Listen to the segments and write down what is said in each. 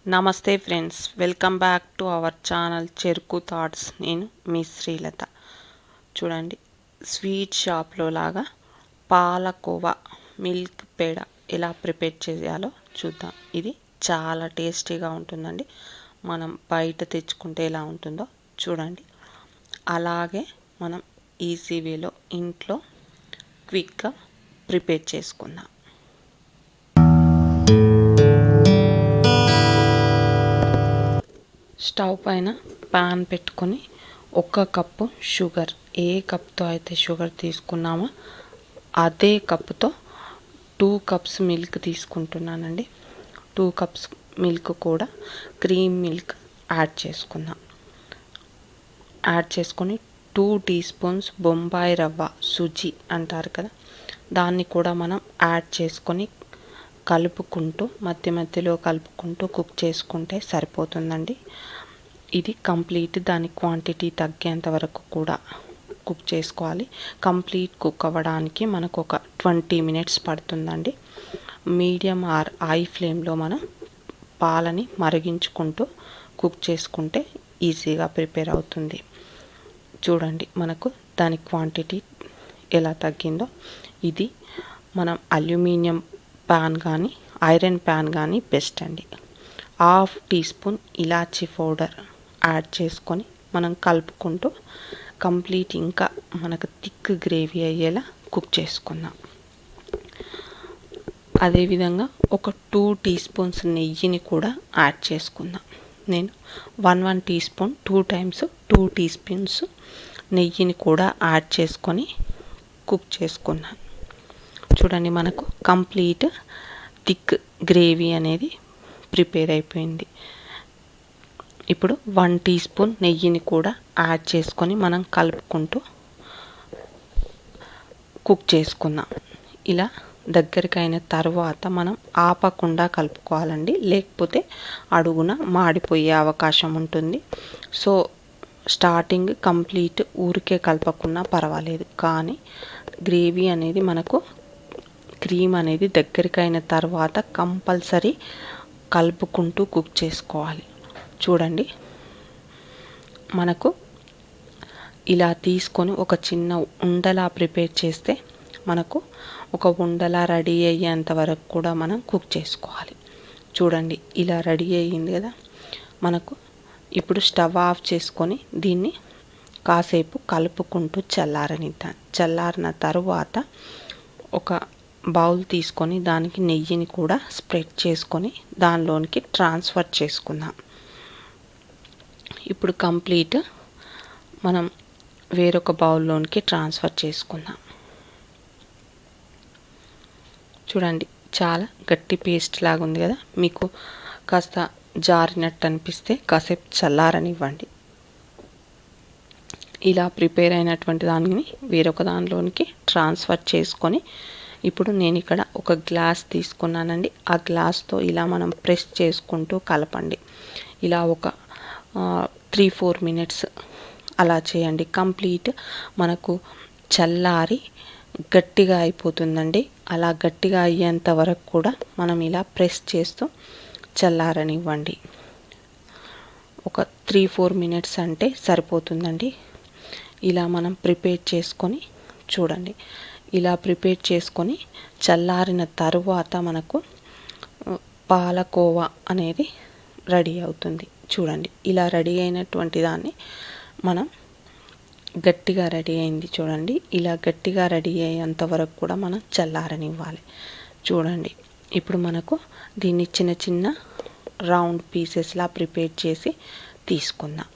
నమస్తే friends, welcome back to our channel చెరుకు thoughts. నేను మీ శ్రీలత. చూడండి, స్వీట్ షాప్లో లాగా పాలకోవా మిల్క్ పేడ ఎలా ప్రిపేర్ చేయాలో చూద్దాం. ఇది చాలా టేస్టీగా ఉంటుందండి. మనం బయట తెచ్చుకుంటే ఎలా ఉంటుందో చూడండి, అలాగే మనం ఈజీ వేలో ఇంట్లో క్విక్గా ప్రిపేర్ చేసుకుందాం. స్టవ్ పైన పాన్ పెట్టుకొని 1 కప్పు షుగర్, ఏ కప్తో అయితే షుగర్ తీసుకున్నామో అదే కప్పుతో 2 కప్స్ మిల్క్ తీసుకుంటున్నానండి. 2 కప్స్ మిల్క్ కూడా క్రీమ్ మిల్క్ యాడ్ చేసుకుందాం. యాడ్ చేసుకొని 2 టీ స్పూన్స్ బొంబాయి రవ్వ, సుజీ అంటారు కదా, దాన్ని కూడా మనం యాడ్ చేసుకొని కలుపుకుంటూ మధ్య మధ్యలో కలుపుకుంటూ కుక్ చేసుకుంటే సరిపోతుందండి. ఇది కంప్లీట్ దాని క్వాంటిటీ తగ్గేంత వరకు కూడా కుక్ చేసుకోవాలి. కంప్లీట్ కుక్ అవ్వడానికి మనకు ఒక 20 మినిట్స్ పడుతుందండి. మీడియం ఆర్ హై ఫ్లేమ్లో మనం పాలని మరిగించుకుంటూ కుక్ చేసుకుంటే ఈజీగా ప్రిపేర్ అవుతుంది. చూడండి, మనకు దాని క్వాంటిటీ ఎలా తగ్గిందో. ఇది మనం అల్యూమినియం ప్యాన్ కానీ ఐరన్ ప్యాన్ కానీ బెస్ట్ అండి. 1/2 టీ స్పూన్ ఇలాచీ పౌడర్ యాడ్ చేసుకొని మనం కలుపుకుంటూ కంప్లీట్ ఇంకా మనకు థిక్ గ్రేవీ అయ్యేలా కుక్ చేసుకుందాం. అదేవిధంగా ఒక 2 టీ స్పూన్స్ నెయ్యిని కూడా యాడ్ చేసుకుందాం. నేను 1 teaspoon 2 times 2 teaspoons నెయ్యిని కూడా యాడ్ చేసుకొని కుక్ చేసుకున్నాను. చూడండి, మనకు కంప్లీట్ థిక్ గ్రేవీ అనేది ప్రిపేర్ అయిపోయింది. ఇప్పుడు 1 టీ స్పూన్ నెయ్యిని కూడా యాడ్ చేసుకొని మనం కలుపుకుంటూ కుక్ చేసుకుందాం. ఇలా దగ్గరికి అయిన తర్వాత మనం ఆపకుండా కలుపుకోవాలండి, లేకపోతే అడుగున మాడిపోయే అవకాశం ఉంటుంది. సో స్టార్టింగ్ కంప్లీట్ ఊరికే కలపకున్నా పర్వాలేదు, కానీ గ్రేవీ అనేది మనకు క్రీమ్ అనేది దగ్గరికి అయిన తర్వాత కంపల్సరీ కలుపుకుంటూ కుక్ చేసుకోవాలి. చూడండి, మనకు ఇలా తీసుకొని ఒక చిన్న ఉండలా ప్రిపేర్ చేస్తే మనకు ఒక ఉండలా రెడీ అయ్యేంత వరకు కూడా మనం కుక్ చేసుకోవాలి. చూడండి, ఇలా రెడీ అయ్యింది కదా. మనకు ఇప్పుడు స్టవ్ ఆఫ్ చేసుకొని దీన్ని కాసేపు కలుపుకుంటూ చల్లారనిద్దాం. చల్లారిన తరువాత ఒక బౌల్ తీసుకొని దానికి నెయ్యిని కూడా స్ప్రెడ్ చేసుకొని దానిలోనికి ట్రాన్స్ఫర్ చేసుకుందాం. ఇప్పుడు కంప్లీట్ మనం వేరొక బౌల్లోనికి ట్రాన్స్ఫర్ చేసుకుందాం. చూడండి, చాలా గట్టి పేస్ట్ లాగా ఉంది కదా. మీకు కాస్త జారినట్టు అనిపిస్తే కాసేపు చల్లారనివ్వండి. ఇలా ప్రిపేర్ అయినటువంటి దానిని వేరొక దానిలోనికి ట్రాన్స్ఫర్ చేసుకొని ఇప్పుడు నేను ఇక్కడ ఒక గ్లాస్ తీసుకున్నానండి. ఆ గ్లాస్తో ఇలా మనం ప్రెస్ చేసుకుంటూ కలపండి. ఇలా ఒక 3-4 మినిట్స్ అలా చేయండి. కంప్లీట్ మనకు చల్లారి గట్టిగా అయిపోతుందండి. అలా గట్టిగా అయ్యేంత వరకు కూడా మనం ఇలా ప్రెస్ చేస్తూ చల్లారనివ్వండి. ఒక 3-4 మినిట్స్ అంటే సరిపోతుందండి. ఇలా మనం ప్రిపేర్ చేసుకొని చూడండి, ఇలా ప్రిపేర్ చేసుకొని చల్లారిన తరువాత మనకు పాలకోవా అనేది రెడీ అవుతుంది. చూడండి, ఇలా రెడీ అయినటువంటి దాన్ని మనం గట్టిగా రెడీ అయింది. చూడండి, ఇలా గట్టిగా రెడీ అయ్యేంత వరకు కూడా మనం చల్లారనివ్వాలి. చూడండి, ఇప్పుడు మనకు దీన్ని చిన్న చిన్న రౌండ్ పీసెస్లా ప్రిపేర్ చేసి తీసుకుందాం.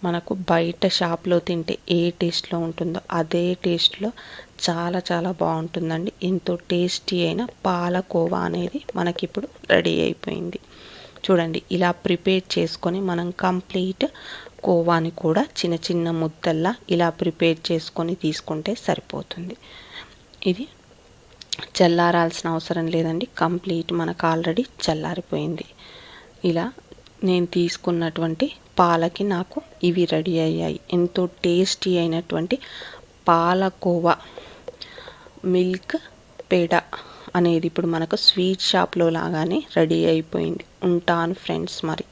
మనకు బయట షాప్లో తింటే ఏ టేస్ట్లో ఉంటుందో అదే టేస్ట్లో చాలా చాలా బాగుంటుందండి. ఎంతో టేస్టీ అయిన పాలకోవా అనేది మనకి ఇప్పుడు రెడీ అయిపోయింది. చూడండి, ఇలా ప్రిపేర్ చేసుకొని మనం కంప్లీట్ కోవాని కూడా చిన్న చిన్న ముద్దల్లా ఇలా ప్రిపేర్ చేసుకొని తీసుకుంటే సరిపోతుంది. ఇది చల్లారాల్సిన అవసరం లేదండి, కంప్లీట్ మనకు ఆల్రెడీ చల్లారిపోయింది. ఇలా నేను తీసుకున్నటువంటి పాలకి నాకు ఇవి రెడీ అయ్యాయి. ఎంతో టేస్టీ అయినటువంటి పాలకోవా మిల్క్ పేడ అనేది ఇప్పుడు మనకు స్వీట్ షాప్లో లాగానే రెడీ అయిపోయింది. ఉంటాను ఫ్రెండ్స్ మరి.